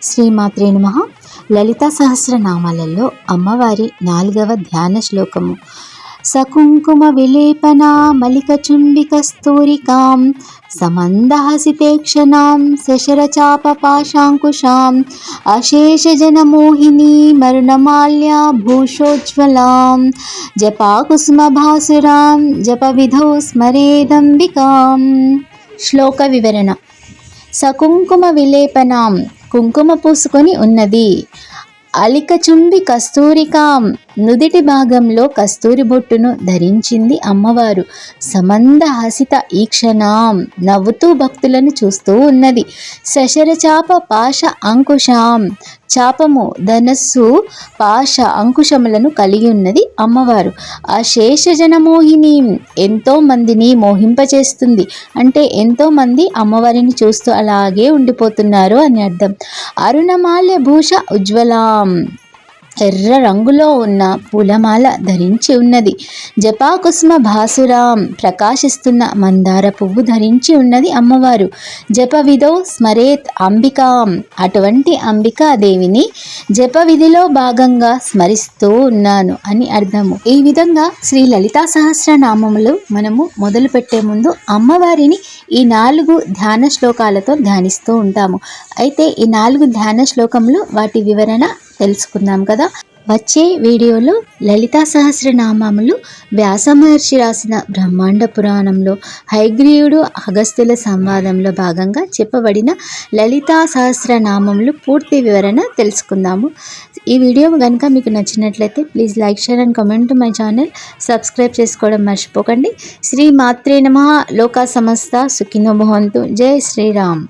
శ్రీమాత్రే నమః. లలితా సహస్రనామాలలో అమ్మవారి 4వ ధ్యాన శ్లోకము. సకుంకుమ విలేపనా మలిక చుంబికస్తూరికాం సమందహసితేక్షణాం శశరచాప పాశాంకుశాం అశేషజనమోహినీ మరుణమాల్యా భూషోజ్వలాం జపాకుసుమభాసురాం జపవిధౌ స్మరేదంబికాం. శ్లోక వివరణ. సకుంకుమ విలేపనాం, కుంకుమ పూసుకొని ఉన్నది. అలికచుంబి కస్తూరికాం, నుదిటి భాగంలో కస్తూరి బొట్టును ధరించింది అమ్మవారు. సమంద హసిత ఈక్షణాం, నవ్వుతూ భక్తులను చూస్తూ ఉన్నది. శశరచాప పాశ అంకుశాం, చాపము, ధనస్సు, పాశ అంకుశములను కలిగి ఉన్నది అమ్మవారు. అశేషజనమోహిని, ఎంతో మందిని మోహింపచేస్తుంది. అంటే ఎంతో మంది అమ్మవారిని చూస్తూ అలాగే ఉండిపోతున్నారు అని అర్థం. అరుణమాల్య భూష ఉజ్వలాం, ఎర్ర రంగులో ఉన్న పూలమాల ధరించి ఉన్నది. జపాకుస్మ భాసురాం, ప్రకాశిస్తున్న మందార పువ్వు ధరించి ఉన్నది అమ్మవారు. జప విధో స్మరేత్ అంబికాం, అటువంటి అంబికాదేవిని జప విధిలో భాగంగా స్మరిస్తూ ఉన్నాను అని అర్థము. ఈ విధంగా శ్రీ లలితా సహస్రనామములు మనము మొదలు పెట్టే ముందు అమ్మవారిని ఈ 4 ధ్యాన శ్లోకాలతో ధ్యానిస్తూ ఉంటాము. అయితే ఈ 4 ధ్యాన శ్లోకములు వాటి వివరణ తెలుసుకుందాం కదా. వచ్చే వీడియోలో లలితా సహస్రనామములు వ్యాస మహర్షి రాసిన బ్రహ్మాండ పురాణంలో హయగ్రీవుడు అగస్త్యుల సంవాదంలో భాగంగా చెప్పబడిన లలితా సహస్రనామములు పూర్తి వివరణ తెలుసుకుందాము. ఈ వీడియో కనుక మీకు నచ్చినట్లయితే please like, share and comment my channel. Subscribe చేసుకోవడం మర్చిపోకండి. శ్రీ మాత్రే నమః. లోకా సమస్త సుఖినో భవంతు. జై శ్రీరామ్.